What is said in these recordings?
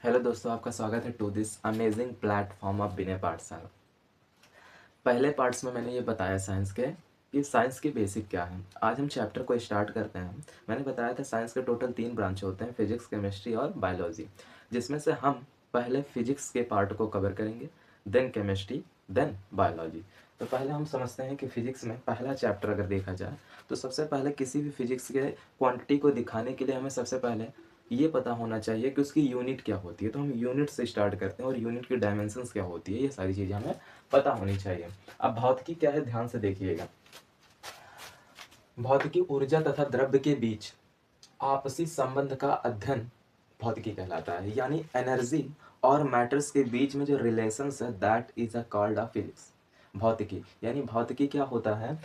Hello दोस्तों, आपका स्वागत है to this amazing platform of Vinay Pathshala. पहले पार्ट्स में मैंने ये बताया साइंस के कि साइंस की बेसिक क्या है। आज हम चैप्टर को स्टार्ट करते हैं। मैंने बताया था साइंस के टोटल 3 ब्रांच होते हैं, फिजिक्स, केमिस्ट्री और बायोलॉजी, जिसमें से हम पहले फिजिक्स के पार्ट को कवर करेंगे, देन केमिस्ट्री, देन बायोलॉजी। तो पहले हम समझते हैं कि फिजिक्स में पहला चैप्टर अगर देखा जाए तो सबसे पहले किसी भी फिजिक्स के क्वांटिटी को दिखाने के लिए हमें सबसे पहले ये पता होना चाहिए कि उसकी यूनिट क्या होती है। तो हम यूनिट से स्टार्ट करते हैं और यूनिट की डायमेंशंस क्या होती है, ये सारी चीज़ें हमें पता होनी चाहिए। अब भौतिकी क्या है, ध्यान से देखिएगा। भौतिकी ऊर्जा तथा द्रव्य के बीच आपसी संबंध का अध्ययन भौतिकी कहलाता है, यानी एनर्जी और मैटर्स के बीच में जो रिलेशंस है that is a called a physics. भौतिकी यानी भौतिकी क्या होता है,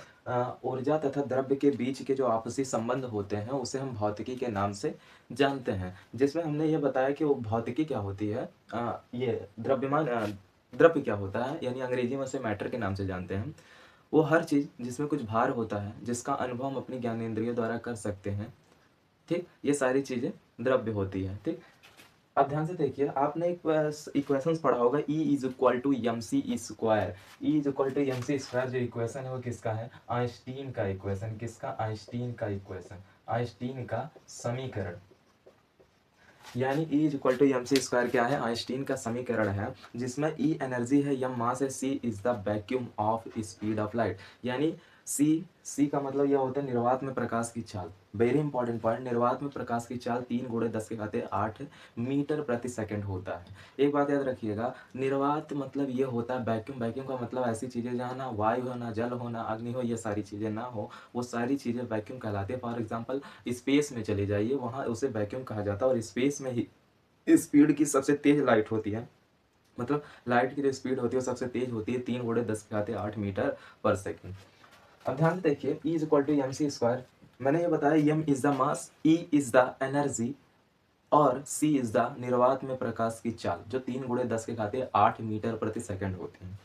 ऊर्जा तथा द्रव्य के बीच के जो आपसी संबंध होते हैं उसे हम भौतिकी के नाम से जानते हैं। जिसमें हमने ये बताया कि वो भौतिकी क्या होती है, ये द्रव्यमान द्रव्य क्या होता है, यानी अंग्रेजी में उसे मैटर के नाम से जानते हैं। वो हर चीज़ जिसमें कुछ भार होता है, जिसका अनुभव हम अपनी ज्ञानेंद्रियों द्वारा कर सकते हैं, ठीक, ये सारी चीज़ें द्रव्य होती है। ठीक, अब ध्यान से देखिए, आपने एक इक्वेशंस पढ़ा होगा, E is equal to M C square. E is equal to M C square जो इक्वेशन है वो किसका है, आइंस्टीन का इक्वेशन। किसका, आइंस्टीन का इक्वेशन, आइंस्टीन का समीकरण। यानी E is equal to M C square क्या है, आइंस्टीन का समीकरण है, जिसमें E एनर्जी है, एम मास है, C is the vacuum of speed of light. यानी C का मतलब यह होता है निर्वात में प्रकाश की चाल। वेरी इंपॉर्टेंट पॉइंट, निर्वात में प्रकाश की चाल 3 × 10⁸ मीटर प्रति सेकंड होता है। एक बात याद रखिएगा, निर्वात मतलब ये होता है वैक्यूम। वैक्यूम का मतलब ऐसी चीज़ें जहाँ ना वायु हो, ना जल हो, ना अग्नि हो, ये सारी चीज़ें ना हो, वो सारी चीज़ें वैक्यूम कहलाती है। फॉर एग्जाम्पल स्पेस में चले जाइए, वहाँ उसे वैक्यूम कहा जाता है। और स्पेस में ही स्पीड की सबसे तेज लाइट होती है, मतलब लाइट की जो स्पीड होती है वो सबसे तेज होती है, 3 × 10⁸ मीटर पर सेकंड। अब ध्यान से देखिए, E is equal to M C square. मैंने ये बताया M is the mass, E is the energy और C इज द निर्वात में प्रकाश की चाल, जो 3 × 10⁸ मीटर प्रति सेकंड होती है।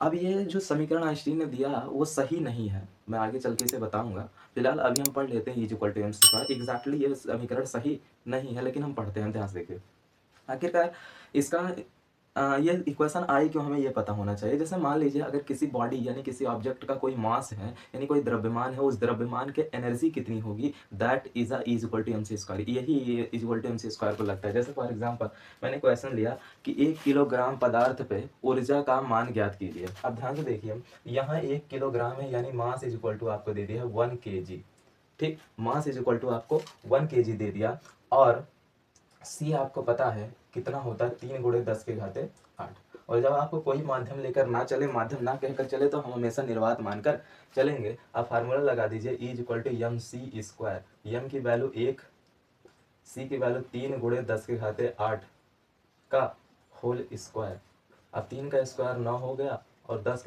अब ये जो समीकरण आइंस्टीन ने दिया वो सही नहीं है, मैं आगे चल के इसे बताऊंगा। फिलहाल अभी हम पढ़ लेते हैं E is equal to M C square. Exactly ये समीकरण सही नहीं है, लेकिन हम पढ़ते हैं, ध्यान से देखिए। आखिरकार इसका ये इक्वेशन आई क्यों, हमें ये पता होना चाहिए। जैसे मान लीजिए अगर किसी बॉडी यानी किसी ऑब्जेक्ट का कोई मास है, यानी कोई द्रव्यमान है, उस द्रव्यमान के एनर्जी कितनी होगी, that is is equal to M C square. यही is equal to M C square को लगता है। जैसे फॉर एग्जांपल मैंने क्वेश्चन लिया कि 1 किलोग्राम पदार्थ पे ऊर्जा का मान ज्ञात कीजिए। अब ध्यान से देखिए, यहाँ 1 किलोग्राम है, यानी मास इज इक्वल टू आपको दे दिया है 1 kg। ठीक, मास इज इक्वल टू आपको 1 kg दे दिया। और सी आपको पता है कितना होता है, 3 × 10⁸ और जब आपको कोई माध्यम लेकर ना चले, माध्यम ना कहकर चले, तो हम हमेशा निर्वात मानकर चलेंगे। आप फार्मूला लगा दीजिए, E is equal to M C square. M की वैल्यू 1, सी की वैल्यू 3 × 10⁸ का होल स्क्वायर। अब 3 का स्क्वायर 9 हो गया और 10⁸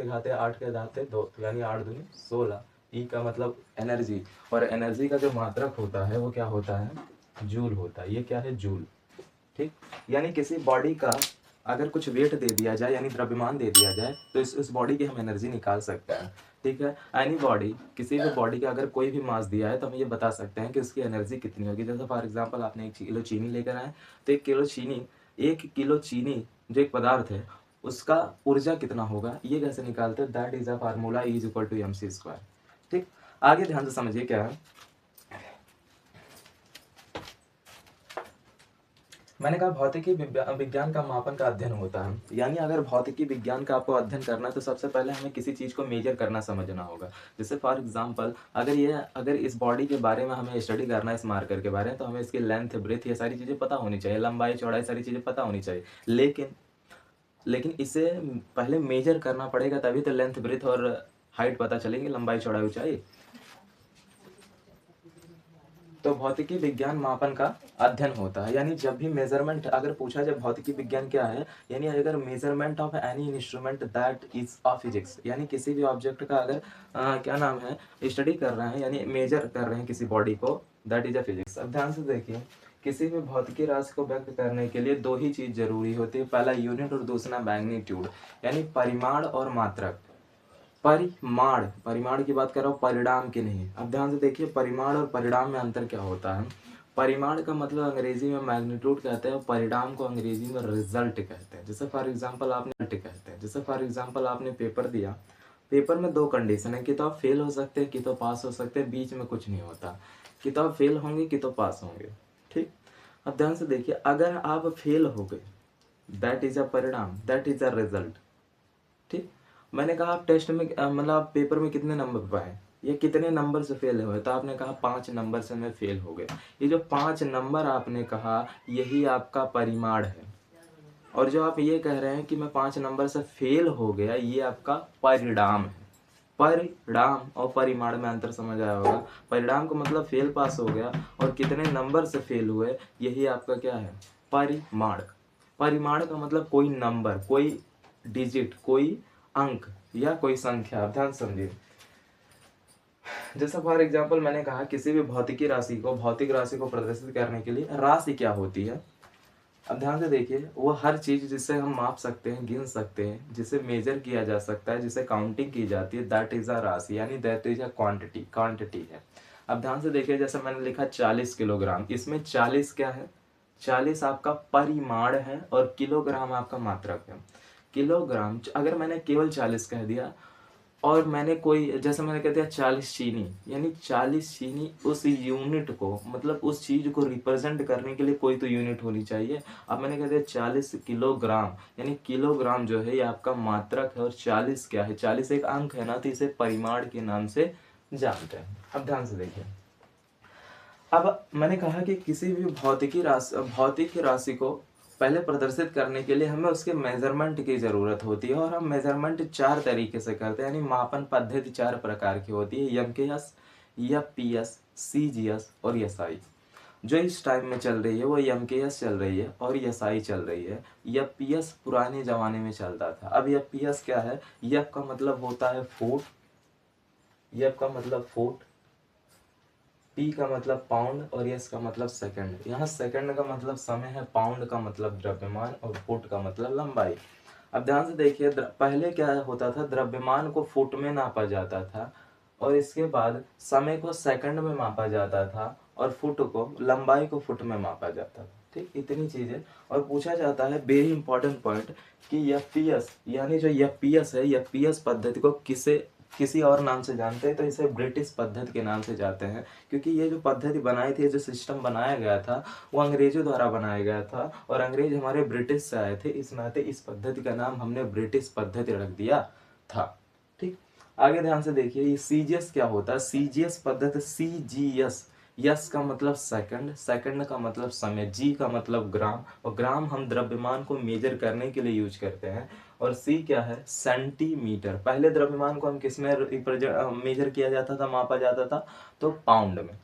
के घाते 2, यानी 8 दूनी 16। ई का मतलब एनर्जी, और एनर्जी का जो मात्रक होता है वो क्या होता है, जूल होता है। ये क्या है, जूल। ठीक, यानी किसी बॉडी का अगर कुछ वेट दे दिया जाए, यानी द्रव्यमान दे दिया जाए, तो इस बॉडी की हम एनर्जी निकाल सकते हैं। ठीक है, एनी बॉडी, किसी भी बॉडी का अगर कोई भी मास दिया है तो हम ये बता सकते हैं कि उसकी एनर्जी कितनी होगी। जैसे फॉर एग्जांपल आपने 1 किलो चीनी लेकर आए, तो 1 किलो चीनी जो एक पदार्थ है उसका ऊर्जा कितना होगा, ये कैसे निकालते हैं, that is a formula E is equal to M C square. ठीक, आगे ध्यान से समझिए क्या है। मैंने कहा भौतिकी विज्ञान का मापन का अध्ययन होता है, यानी अगर भौतिकी विज्ञान का आपको अध्ययन करना है तो सबसे पहले हमें किसी चीज़ को मेजर करना समझना होगा। जैसे फॉर एग्जांपल अगर इस बॉडी के बारे में हमें स्टडी करना है, इस मार्कर के बारे में, तो हमें इसकी लेंथ, ब्रेथ, ये सारी चीज़ें पता होनी चाहिए, लंबाई चौड़ाई सारी चीज़ें पता होनी चाहिए। लेकिन इसे पहले मेजर करना पड़ेगा, तभी तो लेंथ, ब्रेथ और हाइट पता चलेंगे, लंबाई चौड़ाई ऊंचाई। तो भौतिकी विज्ञान मापन का अध्ययन होता है, यानी जब भी मेजरमेंट अगर पूछा जाए भौतिकी विज्ञान क्या है, यानी अगर measurement of any instrument that is of physics, यानी किसी भी ऑब्जेक्ट का अगर क्या नाम है, स्टडी कर रहे हैं, यानी मेजर कर रहे हैं किसी बॉडी को, दैट इज अ फिजिक्स। अब ध्यान से देखिए, किसी भी भौतिकी राशि को व्यक्त करने के लिए 2 ही चीज जरूरी होती है, पहला यूनिट और दूसरा मैग्नीट्यूड, यानी परिमाण और मात्रक। परिमाण की बात कर रहा हूँ, परिणाम की नहीं। अब ध्यान से देखिए, परिमाण और परिणाम में अंतर क्या होता है। परिमाण का मतलब अंग्रेजी में मैग्नीट्यूड कहते हैं और परिणाम को अंग्रेजी में रिजल्ट कहते हैं। जैसे फॉर एग्जांपल आपने पेपर दिया, पेपर में दो कंडीशन है, कि तो आप फेल हो सकते हैं कि तो पास हो सकते हैं, बीच में कुछ नहीं होता, कि तो आप फेल होंगे कि तो पास होंगे। ठीक, अब ध्यान से देखिए, अगर आप फेल हो गए दैट इज अ परिणाम, दैट इज अ रिजल्ट। ठीक, मैंने कहा आप टेस्ट में मतलब आप पेपर में कितने नंबर पाए या कितने नंबर से फेल हुए, तो आपने कहा 5 नंबर से मैं फेल हो गया। ये जो 5 नंबर आपने कहा यही आपका परिमाण है, और जो आप ये कह रहे हैं कि मैं 5 नंबर से फेल हो गया, ये आपका परिणाम है। परिणाम और परिमाण में अंतर समझ आया होगा। परिणाम का मतलब फेल पास हो गया, और कितने नंबर से फेल हुए यही आपका क्या है, परिमाण। परिमाण का मतलब कोई नंबर, कोई डिजिट, कोई अंक या कोई संख्या। ध्यान समझिए, जैसा फॉर एग्जाम्पल मैंने कहा किसी भी भौतिक राशि को प्रदर्शित करने के लिए राशि क्या होती है। अब ध्यान से देखिए, वो हर चीज जिसे हम माप सकते हैं, गिन सकते हैं, जिसे मेजर किया जा सकता है, जिसे काउंटिंग की जाती है, दैट इज अ राशि, यानी दैट इज अ क्वांटिटी है। अब ध्यान से देखिए, जैसे मैंने लिखा 40 किलोग्राम, इसमें 40 क्या है, 40 आपका परिमाण है और किलोग्राम आपका मात्रक है। किलोग्राम, अगर मैंने केवल 40 कह दिया और मैंने कोई, जैसे मैंने कह दिया 40 चीनी, यानी 40 चीनी, उस यूनिट को, मतलब उस चीज को रिप्रेजेंट करने के लिए कोई तो यूनिट होनी चाहिए। अब मैंने कह दिया 40 किलोग्राम, यानी किलोग्राम जो है ये आपका मात्रक है, और 40 क्या है, 40 एक अंक है ना, तो इसे परिमाण के नाम से जानते हैं। अब ध्यान से देखिए, अब मैंने कहा कि किसी भी भौतिक राशि को पहले प्रदर्शित करने के लिए हमें उसके मेजरमेंट की जरूरत होती है, और हम मेजरमेंट 4 तरीके से करते हैं, यानी मापन पद्धति 4 प्रकार की होती है, एमकेएस, एफपीएस, सीजीएस और एसआई। जो इस टाइम में चल रही है वो एमकेएस चल रही है और एसआई चल रही है। एफपीएस पुराने जमाने में चलता था। अब एफपीएस क्या है, एफ का मतलब होता है फुट, एफ का मतलब फुट, पी का मतलब पाउंड और एस का मतलब सेकंड। यहाँ सेकंड का मतलब समय है, पाउंड का मतलब द्रव्यमान और फुट का मतलब लंबाई। अब ध्यान से देखिए, पहले क्या होता था, द्रव्यमान को फुट में नापा जाता था, और इसके बाद समय को सेकंड में मापा जाता था, और फुट को, लंबाई को फुट में मापा जाता था। ठीक, इतनी चीजें। और पूछा जाता है वेरी इंपॉर्टेंट पॉइंट कि एफपीएस, यानी जो एफपीएस है, एफपीएस पद्धति को किसी और नाम से जानते हैं, तो इसे ब्रिटिश पद्धति के नाम से जानते हैं, क्योंकि ये जो पद्धति बनाई थी, जो सिस्टम बनाया गया था, वो अंग्रेजों द्वारा बनाया गया था, और अंग्रेज हमारे ब्रिटिश से आए थे, इस नाते इस पद्धति का नाम हमने ब्रिटिश पद्धति रख दिया था। ठीक, आगे ध्यान से देखिए, ये सीजीएस क्या होता है, सीजीएस पद्धति, सीजीएस, यस का मतलब सेकंड, सेकंड का मतलब समय, जी का मतलब ग्राम, और ग्राम हम द्रव्यमान को मेजर करने के लिए यूज करते हैं, और सी क्या है, सेंटीमीटर। पहले द्रव्यमान को हम किस में मेजर किया जाता था, मापा जाता था, तो पाउंड में।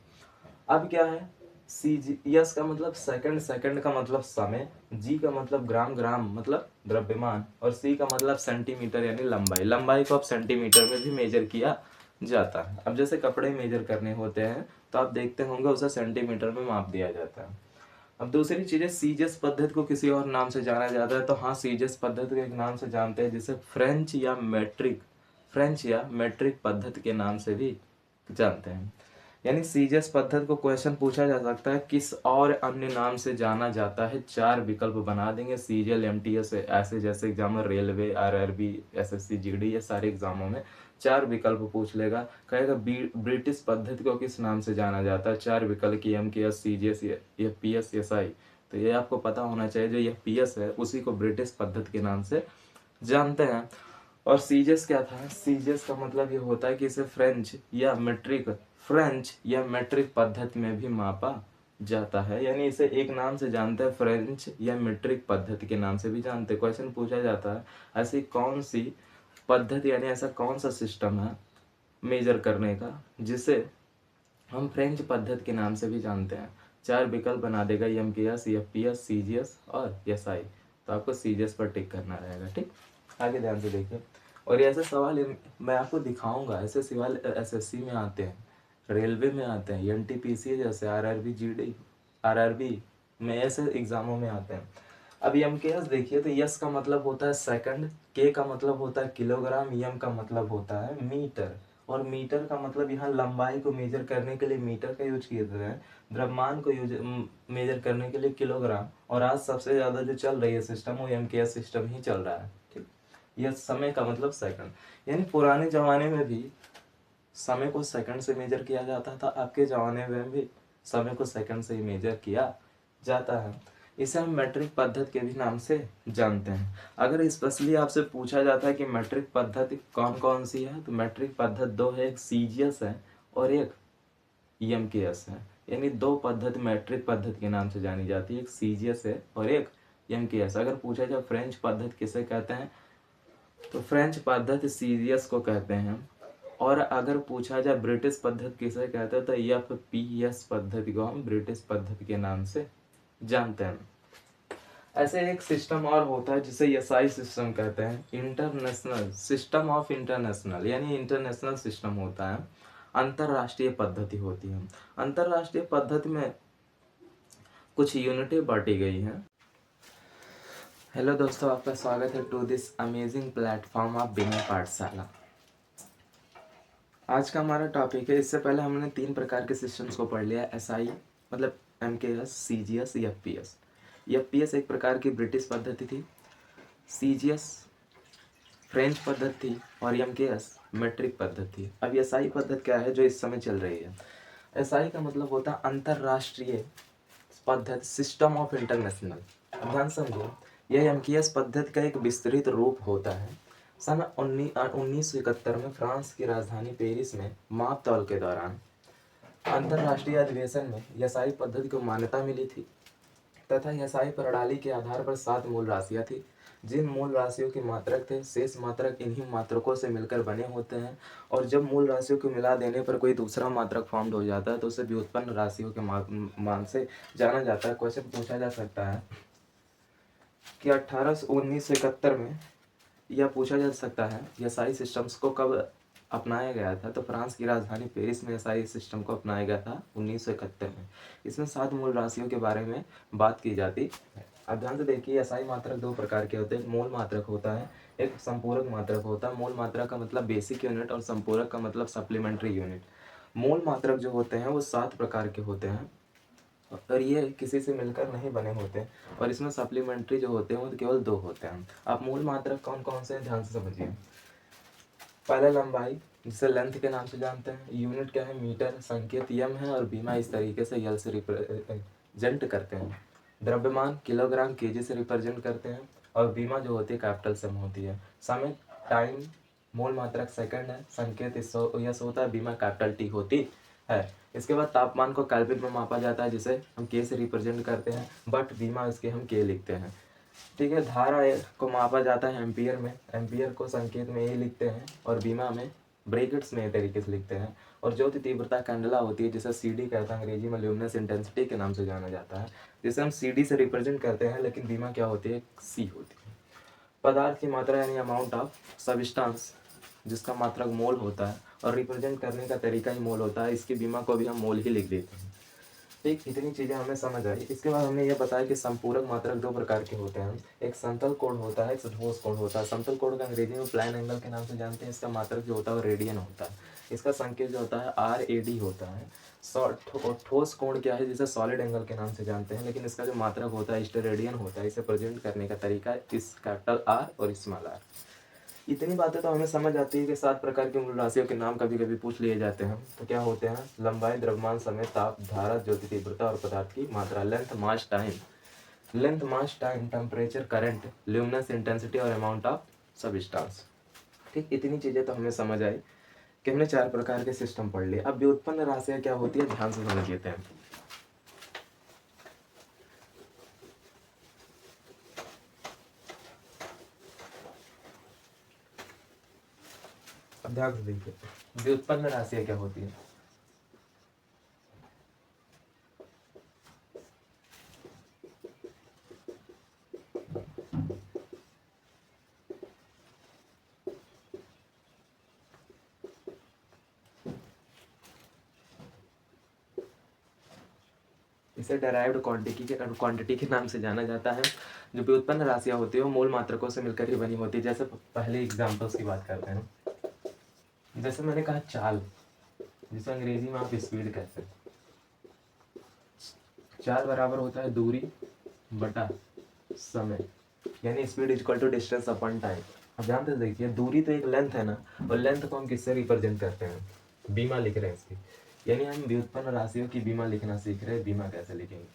अब क्या है, सी जी, यस का मतलब सेकंड, सेकंड का मतलब समय, जी का मतलब ग्राम, ग्राम मतलब द्रव्यमान, और सी का मतलब सेंटीमीटर यानी लंबाई। लंबाई को अब सेंटीमीटर में भी मेजर किया जाता है। अब जैसे कपड़े मेजर करने होते हैं तो आप देखते होंगे उसे सेंटीमीटर में माप दिया जाता है। अब दूसरी चीज है, सीजस पद्धति को किसी और नाम से जाना जाता है, तो हाँ, सीजस पद्धति को एक नाम से जानते हैं, जिसे फ्रेंच या मैट्रिक पद्धति के नाम से भी जानते हैं। यानी सीजीएस पद्धति को क्वेश्चन पूछा जा सकता है किस और अन्य नाम से जाना जाता है, 4 विकल्प बना देंगे, सीजीएल, एमटीएस, ऐसे जैसे एग्जाम में रेलवे, आरआरबी, एसएससी, जीडी, ये सारे एग्जामों में 4 विकल्प पूछ लेगा। कहेगा ब्रिटिश पद्धति को किस नाम से जाना जाता है, 4 विकल्प की, एमकेएस, सीजीएस, एफपीएस, एसआई। तो ये आपको पता होना चाहिए, जो एफपीएस है उसी को ब्रिटिश पद्धति के नाम से जानते हैं। और सीजीएस क्या था, सीजीएस का मतलब ये होता है कि इसे फ्रेंच या मेट्रिक पद्धति में भी मापा जाता है, यानी इसे एक नाम से जानते हैं, फ्रेंच या मेट्रिक पद्धति के नाम से भी जानते हैं। क्वेश्चन पूछा जाता है ऐसी कौन सी पद्धति, यानी ऐसा कौन सा सिस्टम है मेजर करने का जिसे हम फ्रेंच पद्धति के नाम से भी जानते हैं। 4 विकल्प बना देगा, एमकेएस, एफपीएस, सीजीएस और एसआई। तो आपको सीजीएस पर टिक करना रहेगा। ठीक, आगे ध्यान से देखिए, और ऐसे सवाल मैं आपको दिखाऊंगा, ऐसे सवाल एसएससी में आते हैं, रेलवे में आते हैं, एनटीपीसी जैसे, आरआरबी, जीडी, आरआरबी में, ऐसे एग्जामों में आते हैं। अब एमकेएस देखिए, तो यस का मतलब होता है सेकंड, के का मतलब होता है किलोग्राम, एम का मतलब होता है मीटर, और मीटर का मतलब यहाँ लंबाई को मेजर करने के लिए मीटर का यूज किया जाता है, द्रव्यमान को यूज मेजर करने के लिए किलोग्राम, और आज सबसे ज़्यादा जो चल रही है सिस्टम वो MKS सिस्टम ही चल रहा है। ठीक, यह समय का मतलब सेकंड, यानी पुराने ज़माने में भी समय को सेकंड से मेजर किया जाता था, आपके ज़माने में भी समय को सेकंड से ही मेजर किया जाता है। इसे हम मैट्रिक पद्धति के भी नाम से जानते हैं। अगर स्पेशली आपसे पूछा जाता है कि मैट्रिक पद्धति कौन कौन सी है, तो मैट्रिक पद्धति दो है, एक CGS है और एक MKS है। यानी दो पद्धति मैट्रिक पद्धति के नाम से जानी जाती है, एक CGS है और एक MKS। अगर पूछा जाए फ्रेंच पद्धति किसे कहते हैं, तो फ्रेंच पद्धति CGS को कहते हैं। और अगर पूछा जाए ब्रिटिश पद्धति किसे कहते हैं, तो FPS पद्धति को हम ब्रिटिश पद्धति के नाम से जानते हैं। ऐसे एक सिस्टम और होता है जिसे SI सिस्टम कहते हैं, इंटरनेशनल सिस्टम ऑफ इंटरनेशनल, यानी इंटरनेशनल सिस्टम होता है, अंतरराष्ट्रीय पद्धति होती है। अंतरराष्ट्रीय पद्धति में कुछ यूनिटें बांटी गई हैं। हेलो दोस्तों, आपका स्वागत है to this amazing platform of Bina Pathshala. आज का हमारा टॉपिक है, इससे पहले हमने 3 प्रकार के सिस्टम्स को पढ़ लिया, SI मतलब MKS, CGS, FPS। FPS एक प्रकार की ब्रिटिश पद्धति थी, CGS फ्रेंच पद्धति थी और MKS मैट्रिक पद्धति थी। अब SI पद्धति क्या है जो इस समय चल रही है? SI का मतलब होता है अंतरराष्ट्रीय पद्धति, सिस्टम ऑफ इंटरनेशनल। अब ध्यान समझो, यह MKS पद्धति का एक विस्तृत रूप होता है। सन 1971 में फ्रांस की राजधानी पेरिस में माप तौल के दौरान अंतर्राष्ट्रीय अधिवेशन में SI पद्धति को मान्यता मिली थी तथा SI प्रणाली के आधार पर 7 मूल राशियां थी। जिन मूल राशियों के मात्रक थे, शेष मात्रक इन्हीं मात्रकों से मिलकर बने होते हैं, और जब मूल राशियों को मिला देने पर कोई दूसरा मात्रक फॉर्म हो जाता है तो उसे व्युत्पन्न राशियों के मान से जाना जाता है। क्वेश्चन पूछा जा सकता है कि 1971 में यह पूछा जा सकता है SI सिस्टम्स को कब अपनाया गया था, तो फ्रांस की राजधानी पेरिस में SI सिस्टम को अपनाया गया था 1971 में। इसमें 7 मूल राशियों के बारे में बात की जाती है। अब ध्यान से देखिए, SI मात्रक 2 प्रकार के होते हैं, मूल मात्रक होता है, एक संपूरक मात्रक होता है। मूल मात्रक का मतलब बेसिक यूनिट और संपूरक का मतलब सप्लीमेंट्री यूनिट। मूल मात्रक जो होते हैं वो 7 प्रकार के होते हैं और ये किसी से मिलकर नहीं बने होते, और इसमें सप्लीमेंट्री जो होते हैं वो केवल 2 होते हैं। आप मूल मात्रक कौन कौन से हैं ध्यान से समझिए। पहला लंबाई, जिसे लेंथ के नाम से जानते हैं। यूनिट क्या है? मीटर। संकेत यम है और बीमा इस तरीके से यल से रिप्रेजेंट करते हैं। द्रव्यमान किलोग्राम केजी से रिप्रेजेंट करते हैं, और बीमा जो होती है कैपिटल सम होती है। समय टाइम, मूल मात्रक सेकंड है। संकेत यस होता है, बीमा कैपिटल टी होती है। इसके बाद तापमान को केल्विन में मापा जाता है, जिसे हम के से रिप्रेजेंट करते हैं, बट बीमा इसके हम के लिखते हैं। ठीक है। धारा को मापा जाता है एम्पियर में, एम्पियर को संकेत में ए लिखते हैं और बीमा में ब्रैकेट्स में तरीके से लिखते हैं। और ज्योति तीव्रता कैंडला होती है, जिसे CD कहता है, अंग्रेजी में ल्यूमिनस इंटेंसिटी के नाम से जाना जाता है, जिसे हम CD से रिप्रेजेंट करते हैं, लेकिन बीमा क्या होती है? C होती है। पदार्थ की मात्रा यानी अमाउंट ऑफ सब्सटेंस, जिसका मात्रक मोल होता है और रिप्रेजेंट करने का तरीका ही मोल होता है, इसकी बीमा को भी हम मोल ही लिख देते हैं। ठीक, इतनी चीज़ें हमें समझ आई। इसके बाद हमने ये बताया कि संपूरक मात्रक 2 प्रकार के होते हैं, एक समतल कोण होता है, एक ठोस कोण होता है। समतल कोण का अंग्रेजी में प्लान एंगल के नाम से जानते हैं। इसका मात्रक जो होता है वो रेडियन होता है। इसका संकेत जो होता है RAD होता है। ठोस कोण क्या है? जिसे सॉलिड एंगल के नाम से जानते हैं, लेकिन इसका जो मात्रक होता है स्टेरेडियन होता है। इसे प्रेजेंट करने का तरीका इस कैपिटल R और स्मॉल r। इतनी बातें तो हमें समझ आती है कि 7 प्रकार की मूल राशियों के नाम कभी कभी पूछ लिए जाते हैं। तो क्या होते हैं? लंबाई, द्रव्यमान, समय, ताप, धारा, ज्योति तीव्रता और पदार्थ की मात्रा। Length, mass, time. Length, mass, time, temperature, current, luminous intensity और अमाउंट ऑफ सब्सटेंस। ठीक, इतनी चीज़ें तो हमें समझ आई कि हमने 4 प्रकार के सिस्टम पढ़ लिए। अब व्युत्पन्न राशियाँ क्या होती है ध्यान से समझ लेते हैं। अब ध्यान से देखिए, व्युत्पन्न राशियाँ क्या होती है। इसे डेराइव्ड क्वांटिटी के नाम से जाना जाता है। जो व्युत्पन्न राशियाँ होती है वो मूल मात्रकों से मिलकर ही बनी होती है। जैसे पहले एग्जाम्पल्स की बात करते हैं। जैसे मैंने कहा चाल, जिसे अंग्रेजी में आप स्पीड कहते हैं। चाल बराबर होता है दूरी बटा समय, यानी speed equal to distance upon time. अब ध्यान से देखिए, दूरी तो एक लेंथ है ना, और लेंथ को हम किससे रिप्रेजेंट करते हैं? बीमा लिख रहे हैं इसकी, यानी हम व्युत्पन्न राशियों की बीमा लिखना सीख रहे हैं। बीमा कैसे लिखेंगे?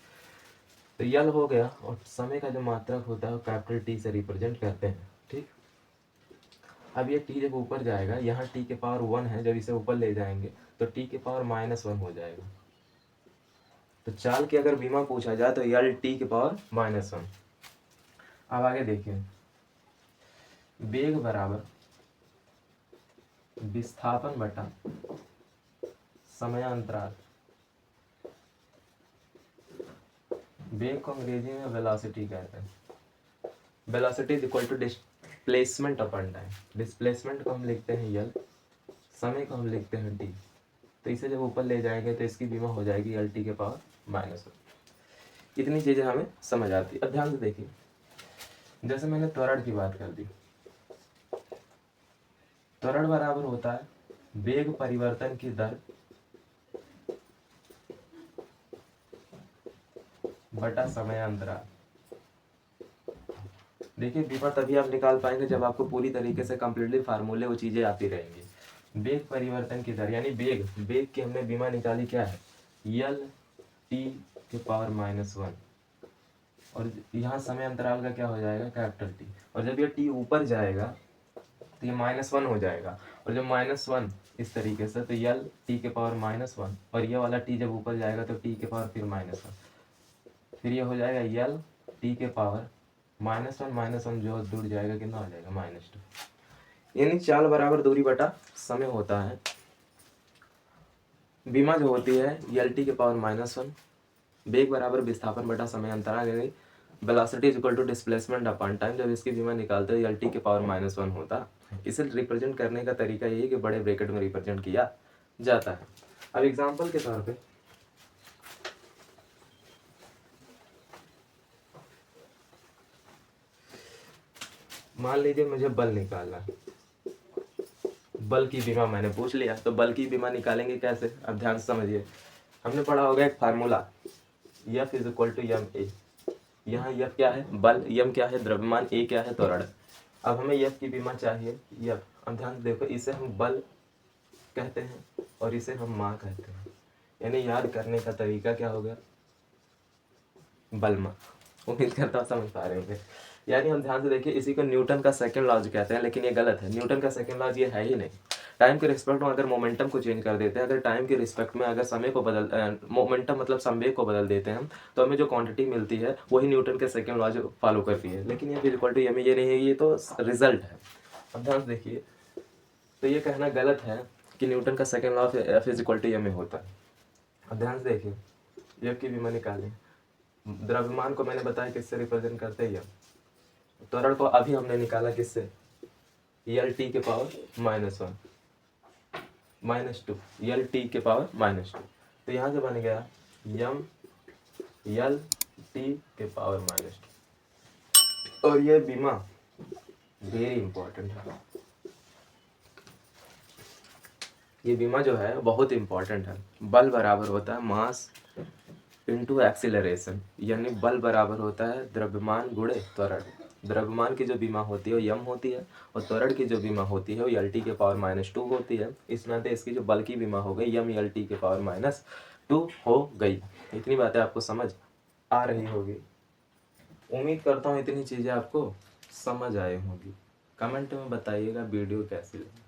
तो यल हो गया, और समय का जो मात्रक होता है वो कैपिटल टी से रिप्रेजेंट करते हैं। ठीक, अब ये टी जब ऊपर जाएगा, यहाँ टी के पावर 1 है, जब इसे ऊपर ले जाएंगे तो टी के पावर -1 हो जाएगा। तो चाल की अगर बीमा पूछा जाए तो यल टी के पावर -1। अब आगे देखिए, वेग बराबर विस्थापन बटा समयांतराल। वेग को अंग्रेजी में वेलोसिटी कहते हैं। Velocity is equal to displacement upon time. Displacement को हम लिखते हैं यल, समय को हम लिखते हैं टी। तो इसे जब ऊपर ले जाएंगे तो इसकी बीमा हो जाएगी यल टी के पावर -1। इतनी चीजें हमें समझ आती है। अब ध्यान से देखिए, जैसे मैंने त्वरण की बात कर दी, त्वरण बराबर होता है वेग परिवर्तन की दर बटा समयांतराल। देखिए, बीमा तभी आप निकाल पाएंगे जब आपको पूरी तरीके से कंप्लीटली फार्मूले वो चीजें आती रहेंगी। वेग परिवर्तन की दर, यानी वेग की हमने बीमा निकाली क्या है? यल टी के पावर -1, और यहाँ समय अंतराल का क्या हो जाएगा? Capital T. और जब ये टी ऊपर जाएगा तो ये -1 हो जाएगा, और जब -1 इस तरीके से, तो यल टी के पावर -1, और ये वाला टी जब ऊपर जाएगा तो टी के पावर फिर -1, फिर ये हो जाएगा यल टी के पावर -1 जो जुड़ जाएगा, कितना हो जाएगा? -2। यानी चाल बराबर दूरी बटा समय होता है। बीमा जो होती है यल टी के पावर -1, वेग बराबर विस्थापन बटा समय अंतराल, गई velocity is equal to displacement upon time. जब इसकी बीमा निकालते हैं यल टी के पावर -1 होता। इसे रिप्रेजेंट करने का तरीका यही है कि बड़े ब्रैकेट में रिप्रेजेंट किया जाता है। अब एग्जांपल के तौर पे मान लीजिए मुझे बल निकालना है, बल की बीमा मैंने पूछ लिया, तो बल की बीमा निकालेंगे कैसे? अब ध्यान से समझिए, हमने पढ़ा होगा एक formula, F is equal to M A. यहाँ F क्या है? बल, m क्या है? द्रव्यमान, a क्या है? त्वरण। अब हमें F की बीमा चाहिए, F। अब ध्यान से देखो, इसे हम बल कहते हैं और इसे हम माँ कहते हैं, यानी याद करने का तरीका क्या होगा? बलमा। उम्मीद करता हूँ समझ पा रहे होंगे। यानी हम ध्यान से देखिए, इसी को न्यूटन का सेकंड लॉज कहते हैं, लेकिन ये गलत है। न्यूटन का सेकंड लॉज ये है ही नहीं। टाइम के रिस्पेक्ट में अगर मोमेंटम को चेंज कर देते हैं, अगर टाइम के रिस्पेक्ट में अगर समय को बदल मोमेंटम मतलब संवेग को बदल देते हैं हम, तो हमें जो क्वांटिटी मिलती है वही न्यूटन के सेकंड लॉज फॉलो करती है। लेकिन ये इक्वल टू ये नहीं है, ये तो रिजल्ट है। अब ध्यान से देखिए, तो ये कहना गलत है कि न्यूटन का second law F is equal to M A होता है। अब ध्यान से देखिए, F की बीमा निकालें। द्रव्यमान को मैंने बताया किससे रिप्रेजेंट करते हैं? त्वरण को अभी हमने निकाला किससे? यल टी के पावर -2 यल टी के पावर -2। तो यहाँ से बन गया यम यल टी के पावर -2। और ये बीमा वेरी इंपॉर्टेंट है। ये बीमा जो है बहुत इंपॉर्टेंट है। बल बराबर होता है मास इंटू एक्सीलरेशन, यानी बल बराबर होता है द्रव्यमान गुणे त्वरण। द्रव्यमान की जो बीमा होती है वो यम होती है, और त्वरण की जो बीमा होती है वो यल टी के पावर -2 होती है। इस नाते इसकी जो बल की बीमा हो गई यम यल टी के पावर -2 हो गई। इतनी बातें आपको समझ आ रही होगी। उम्मीद करता हूँ इतनी चीज़ें आपको समझ आए होंगी। कमेंट में बताइएगा वीडियो कैसी लगी।